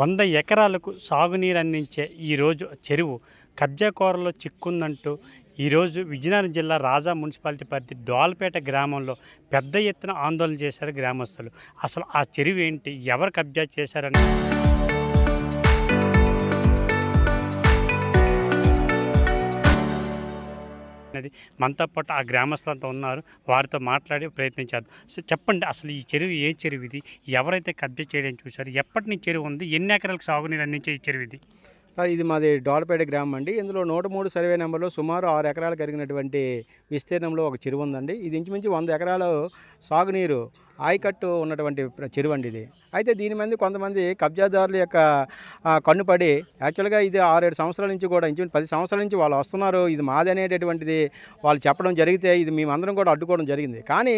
100 ఎకరాలకు సాగునీరు అందించే ఈరోజు చెరువు కబ్జాకోరలో చిక్కుందంటూ ఈరోజు విజయనగరం జిల్లా రాజా మున్సిపాలిటీ పరిధి డోల్పేట గ్రామంలో పెద్ద ఎత్తున ఆందోళన చేశారు గ్రామస్తులు. అసలు ఆ చెరువు ఏంటి? ఎవరు కబ్జా చేశారని అనేది మనతో పాటు ఆ గ్రామస్తులంతా ఉన్నారు. వారితో మాట్లాడి ప్రయత్నించారు. సో చెప్పండి, అసలు ఈ చెరువు ఏ చెరువు ఇది? ఎవరైతే కబ్జా చేయడం చూశారు? ఎప్పటి నుంచి చెరువు ఉంది? ఎన్ని ఎకరాలకు సాగునీరు అందించే ఈ చెరువు ఇది? ఇది మాది డోలపేట గ్రామం అండి. ఇందులో 103 సర్వే నెంబర్‌లో సుమారు 6 ఎకరాలు కలిగినటువంటి విస్తీర్ణంలో ఒక చెరువు ఉందండి. ఇది ఇంచుమించు 100 ఎకరాలు సాగునీరు ఆయకట్టు ఉన్నటువంటి చెరువండి ఇది. అయితే దీని మీద కొంతమంది కబ్జాదారుల యొక్క కన్నుపడి యాక్చువల్‌గా ఇది 6, 7 సంవత్సరాల నుంచి కూడా ఇంచుమించు 10 సంవత్సరాల నుంచి వాళ్ళు వస్తున్నారు. ఇది మాదనేటటువంటిది వాళ్ళు చెప్పడం జరిగితే ఇది మేమందరం కూడా అడ్డుకోవడం జరిగింది. కానీ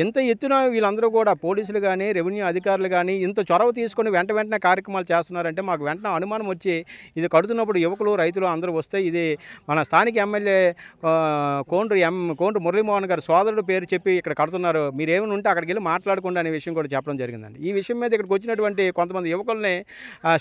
ఇంత ఎత్తున వీళ్ళందరూ కూడా పోలీసులు గానీ, రెవెన్యూ అధికారులు గానీ ఇంత చొరవ తీసుకొని వెంటనే కార్యక్రమాలు చేస్తున్నారంటే మాకు వెంటనే అనుమానం వచ్చి ఇది కడుతున్నప్పుడు యువకులు, రైతులు అందరూ వస్తే ఇది మన స్థానిక ఎమ్మెల్యే కోండ్రు మురళీమోహన్ గారి సోదరుడు పేరు చెప్పి ఇక్కడ కడుతున్నారు. మీరేమైనా ఉంటే అక్కడికెళ్ళి మాట్లాడుకోండి అనే విషయం కూడా చెప్పడం జరిగిందండి. ఈ విషయం మీద ఇక్కడికి వచ్చినటువంటి కొంతమంది యువకుల్ని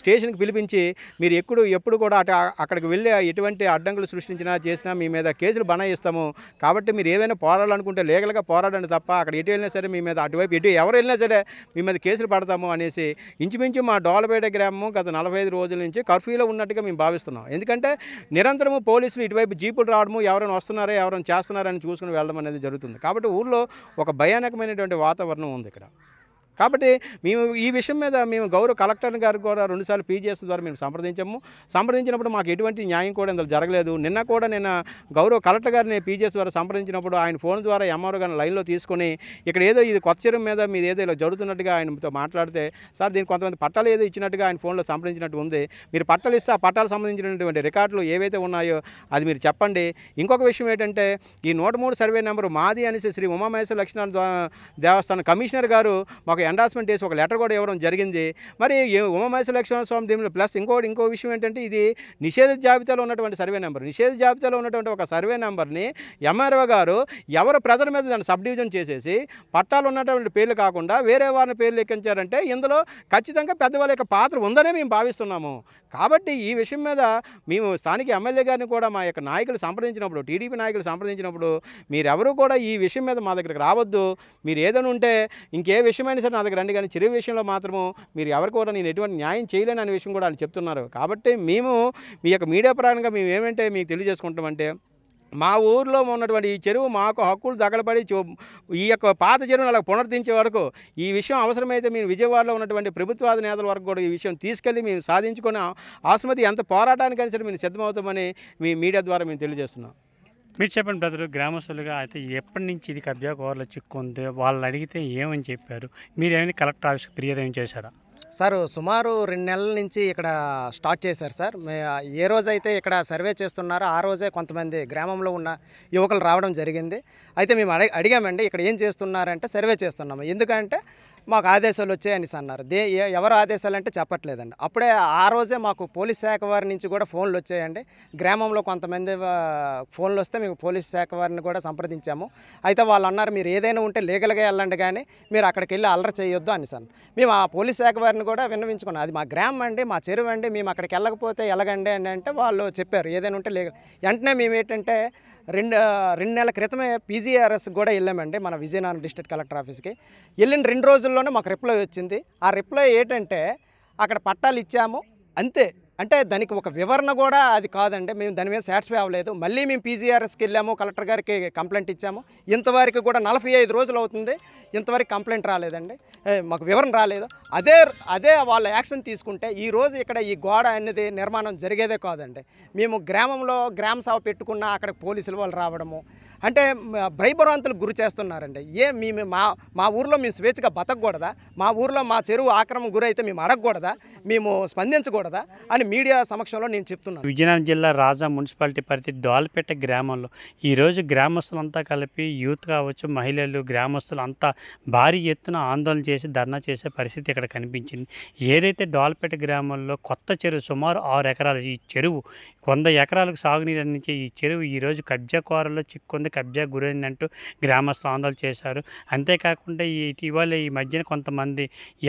స్టేషన్‌కి పిలిపించి మీరు ఎప్పుడు కూడా అక్కడికి వెళ్ళి ఎటువంటి అడ్డంకులు సృష్టించినా, చేసినా మీ మీద కేసులు బనాయిస్తాము. కాబట్టి మీరు ఏవైనా పోరాడాలనుకుంటే లీగల్‌గా పోరాడండి తప్ప అక్కడ ఎటు వెళ్ళినా సరే మీ మీద అటువైపు ఎవరు వెళ్ళినా సరే మీ మీద కేసులు పడతాము అనేసి ఇంచుమించు మా డోలపేట గ్రామం గత 45 రోజుల నుంచి కర్ఫ్యూలో ఉన్నట్టుగా మేము భావిస్తున్నాం. ఎందుకంటే నిరంతరము పోలీసులు ఇటువైపు జీపులు రావడము, ఎవరైనా వస్తున్నారా, ఎవరైనా చేస్తున్నారని చూసుకుని వెళ్ళడం అనేది జరుగుతుంది. కాబట్టి ఊర్లో ఒక భయానకమైనటువంటి వాతావరణం ఉంది ఇక్కడ. కాబట్టి మేము ఈ విషయం మీద గౌరవ కలెక్టర్ గారికి కూడా 2 సార్లు పీజీఎస్ ద్వారా మేము సంప్రదించినప్పుడు మాకు ఎటువంటి న్యాయం కూడా ఇందులో జరగలేదు. నిన్న గౌరవ కలెక్టర్ గారిని పీజీఎస్ ద్వారా సంప్రదించినప్పుడు ఆయన ఫోన్ ద్వారా ఎంఆర్ఓ గారిని లైన్లో తీసుకొని ఇక్కడ ఏదో ఇది కొత్త చెరువు మీద మీది ఏదో ఇలా జరుగుతున్నట్టుగా ఆయనతో మాట్లాడితే, సార్ దీనికి కొంతమంది పట్టాలు ఏదో ఇచ్చినట్టుగా ఆయన ఫోన్లో సంప్రదించినట్టు ఉంది. మీరు పట్టాలు ఇస్తే ఆ పట్టాలకు సంబంధించినటువంటి రికార్డులు ఏవైతే ఉన్నాయో అది మీరు చెప్పండి. ఇంకొక విషయం ఏంటంటే ఈ 103 సర్వే నెంబరు మాది అనేసి శ్రీ ఉమామహేశ్వర లక్ష్మీనారాయణ దేవస్థానం కమిషనర్ గారు మాకు ఎండార్స్మెంట్ చేసి ఒక లెటర్ కూడా ఇవ్వడం జరిగింది. మరి ఉమామహేశ్వర లక్ష్మణ స్వామి దీనిలో ప్లస్ ఇంకో విషయం ఏంటంటే ఇది నిషేధ జాబితాలో ఉన్నటువంటి సర్వే నెంబర్. నిషేధ జాబితాలో ఉన్నటువంటి ఒక సర్వే నెంబర్ని ఎంఆర్ఓ గారు ఎవరు ప్రజల మీద దాన్ని సబ్ డివిజన్ చేసేసి పట్టాలు ఉన్నటువంటి పేర్లు కాకుండా వేరే వారిని పేర్లు ఎక్కించారంటే ఇందులో ఖచ్చితంగా పెద్దవాళ్ళ యొక్క పాత్ర ఉందనే మేము భావిస్తున్నాము. కాబట్టి ఈ విషయం మీద మేము స్థానిక ఎమ్మెల్యే గారిని కూడా మా యొక్క నాయకులు సంప్రదించినప్పుడు, టీడీపీ నాయకులు సంప్రదించినప్పుడు మీరెవరూ కూడా ఈ విషయం మీద మా దగ్గరికి రావద్దు, మీరు ఏదైనా ఉంటే ఇంకే విషయమైనా సరే నా దగ్గర రండి, కానీ చెరువు విషయంలో మాత్రము మీరు ఎవరు కూడా నేను ఎటువంటి న్యాయం చేయలేను అనే విషయం కూడా ఆయన చెప్తున్నారు. కాబట్టి మేము మీ యొక్క మీడియా పరంగా మేము ఏమంటే మీకు తెలియజేసుకుంటామంటే మా ఊరిలో ఉన్నటువంటి ఈ చెరువు మాకు హక్కులు దగలపడి ఈ యొక్క పాత చెరువును అలా పునరుద్ధరించే వరకు ఈ విషయం అవసరమైతే మేము విజయవాడలో ఉన్నటువంటి ప్రభుత్వాది నేతల వరకు కూడా ఈ విషయం తీసుకెళ్ళి మేము సాధించుకొని ఆసుమతి ఎంత పోరాటానికైనా సరే మేము సిద్ధమవుతామని మీ మీడియా ద్వారా మేము తెలియజేస్తున్నాం. మీరు చెప్పండి బ్రదరు, గ్రామస్తులుగా అయితే ఎప్పటి నుంచి ఇది కబ్జా కోరలో చిక్కుంది? వాళ్ళని అడిగితే ఏమని చెప్పారు? మీరేమైనా కలెక్టర్ ఆఫీస్కి ఫిర్యాదు ఏమి చేశారా? సార్ సుమారు 2 నెలల నుంచి ఇక్కడ స్టార్ట్ చేశారు సార్. ఏ రోజైతే ఇక్కడ సర్వే చేస్తున్నారో ఆ రోజే కొంతమంది గ్రామంలో ఉన్న యువకులు రావడం జరిగింది. అయితే మేము అడిగామండి ఇక్కడ ఏం చేస్తున్నారంటే సర్వే చేస్తున్నాము. ఎందుకంటే మాకు ఆదేశాలు వచ్చాయని అన్నారు. ఎవరు ఆదేశాలు అంటే చెప్పట్లేదండి. అప్పుడే ఆ రోజే మాకు పోలీస్ శాఖ వారి నుంచి కూడా ఫోన్లు వచ్చాయండి. గ్రామంలో కొంతమంది ఫోన్లు వస్తే మేము పోలీస్ శాఖ వారిని కూడా సంప్రదించాము. అయితే వాళ్ళు అన్నారు మీరు ఏదైనా ఉంటే లీగల్గా వెళ్ళండి, కానీ మీరు అక్కడికి వెళ్ళి అల్లరి చేయొద్దు అని అన్నారు. మేము ఆ పోలీస్ శాఖ వారిని కూడా విన్నవించుకున్నాం. అది మా గ్రామం అండి, మా చెరువు అండి, మేము అక్కడికి వెళ్ళకపోతే ఎలాగండి అని అంటే వాళ్ళు చెప్పారు ఏదైనా ఉంటే లీగల్. వెంటనే మేము ఏంటంటే 2 నెలల క్రితమే పీజీఆర్ఎస్ కూడా వెళ్ళామండి మన విజయనగరం డిస్ట్రిక్ట్ కలెక్టర్ ఆఫీస్కి. వెళ్ళిన 2 రోజుల్లోనే మాకు రిప్లై వచ్చింది. ఆ రిప్లై ఏంటంటే అక్కడ పట్టాలు ఇచ్చాము అంతే. అంటే దానికి ఒక వివరణ కూడా అది కాదండి. మేము దాని మీద సాటిస్ఫై అవ్వలేదు. మళ్ళీ మేము పీజీఆర్ఎస్కి వెళ్ళాము, కలెక్టర్ గారికి కంప్లైంట్ ఇచ్చాము. ఇంతవరకు కూడా 45 రోజులు అవుతుంది, ఇంతవరకు కంప్లైంట్ రాలేదండి, మాకు వివరణ రాలేదు. అదే వాళ్ళ యాక్షన్ తీసుకుంటే ఈరోజు ఇక్కడ ఈ గోడ అనేది నిర్మాణం జరిగేదే కాదండి. మేము గ్రామంలో గ్రామ సభ పెట్టుకున్నా అక్కడ పోలీసులు వాళ్ళు రావడము అంటే భయభ్రాంతులకు గురి చేస్తున్నారండి. మేము మా ఊర్లో మేము స్వేచ్ఛగా బతకూడదా? మా ఊర్లో మా చెరువు ఆక్రమణ గురైతే మేము అడగకూడదా? మేము స్పందించకూడదా అని మీడియా సమక్షంలో నేను చెప్తున్నాను. విజయనగరం జిల్లా రాజా మున్సిపాలిటీ పరిధి డోల్పేట గ్రామంలో ఈరోజు గ్రామస్తులంతా కలిపి యూత్ కావచ్చు, మహిళలు, గ్రామస్తులు అంతా భారీ ఎత్తున ఆందోళన చేసి ధర్నా చేసే పరిస్థితి ఇక్కడ కనిపించింది. ఏదైతే డోల్పేట గ్రామంలో కొత్త చెరువు సుమారు 6 ఎకరాలు, ఈ చెరువు 100 ఎకరాలకు సాగునీరు అందించే ఈ చెరువు ఈరోజు కబ్జాకోరలో చిక్కుంది. ఉంది, కబ్జాకు గురైందంటూ గ్రామస్తులు ఆందోళన చేశారు. అంతేకాకుండా ఇటీవల ఈ మధ్యన కొంతమంది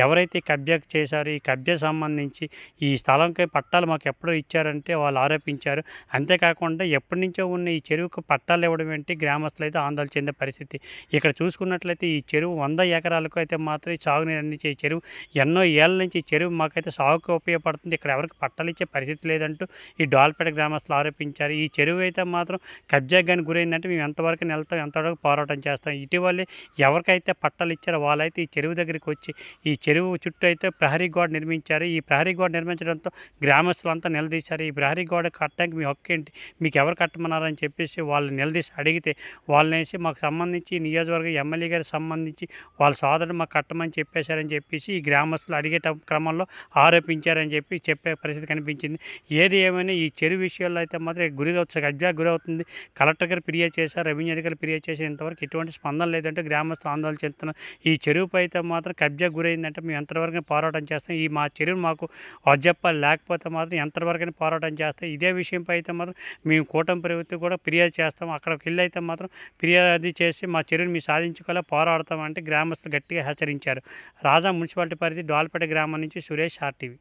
ఎవరైతే కబ్జాకు చేశారో ఈ కబ్జా సంబంధించి ఈ స్థలంకి పట్టాలు మాకు ఎప్పుడో ఇచ్చారంటే వాళ్ళు ఆరోపించారు. అంతేకాకుండా ఎప్పటి నుంచో ఉన్న ఈ చెరువుకు పట్టాలు ఇవ్వడం ఏంటి, గ్రామస్తులు అయితే ఆందోళన చెందే పరిస్థితి. ఇక్కడ చూసుకున్నట్లయితే ఈ చెరువు 100 ఎకరాలకు అయితే మాత్రం ఈ సాగునీరు అందించే ఈ చెరువు ఎన్నో ఏళ్ళ నుంచి ఈ చెరువు మాకైతే సాగుకు ఉపయోగపడుతుంది. ఇక్కడ ఎవరికి పట్టాలు ఇచ్చే పరిస్థితి లేదంటూ ఈ డోల్పేట గ్రామస్తులు ఆరోపించారు. ఈ చెరువు అయితే మాత్రం కబ్జాకు కానీ గురైందంటే మేము ఎంతవరకు వెళ్తాం, ఎంతవరకు పోరాటం చేస్తాం. ఇటీవలే ఎవరికైతే పట్టాలు ఇచ్చారో వాళ్ళైతే ఈ చెరువు దగ్గరికి వచ్చి ఈ చెరువు చుట్టూ అయితే ప్రహరీ గోడ నిర్మించారు. ఈ ప్రహరీ గోడ నిర్మించడంతో గ్రామస్తులంతా నిలదీశారు. ఈ ప్రహరీ గోడ కట్టడానికి మీ హక్కు ఏంటి, మీకు ఎవరు కట్టమన్నారని చెప్పేసి వాళ్ళు నిలదీసి అడిగితే వాళ్ళనేసి మాకు సంబంధించి నియోజకవర్గ ఎమ్మెల్యే గారికి సంబంధించి వాళ్ళ సోదరుడు మాకు కట్టమని చెప్పేశారని చెప్పేసి ఈ గ్రామస్తులు అడిగే క్రమంలో ఆరోపించారని చెప్పే పరిస్థితి కనిపించింది. ఏది ఏమైనా ఈ చెరువు విషయాల్లో అయితే మాత్రం కబ్జాకు గురవుతుంది. కలెక్టర్ గారు ఫిర్యాదు చేశారు, రెవెన్యూ అధికారులు ఫిర్యాదు చేసి ఇంతవరకు ఎటువంటి స్పందన లేదంటే గ్రామస్తులు ఆందోళన చెందుతున్నారు. ఈ చెరువుపై అయితే మాత్రం కబ్జాకు గురైందంటే మేము ఎంతవరకు పోరాటం చేస్తాం, ఈ మా చెరువు మాకు అప్పచెప్పాలి, లేకపోతే మాత్రం ఎంతవరకు పోరాటం చేస్తాం. ఇదే విషయంపై అయితే మాత్రం మేము కూటమి ప్రభుత్వం కూడా ఫిర్యాదు చేస్తాం. అక్కడికి వెళ్ళి అయితే మాత్రం ఫిర్యాదు చేసి మా చెరువుని మేము సాధించుకోలే పోరాడతామంటే గ్రామస్తులు గట్టిగా హెచ్చరించారు. రాజా మున్సిపాలిటీ పరిధి డోల్పేట గ్రామం నుంచి సురేష్, ఆర్టీవీ.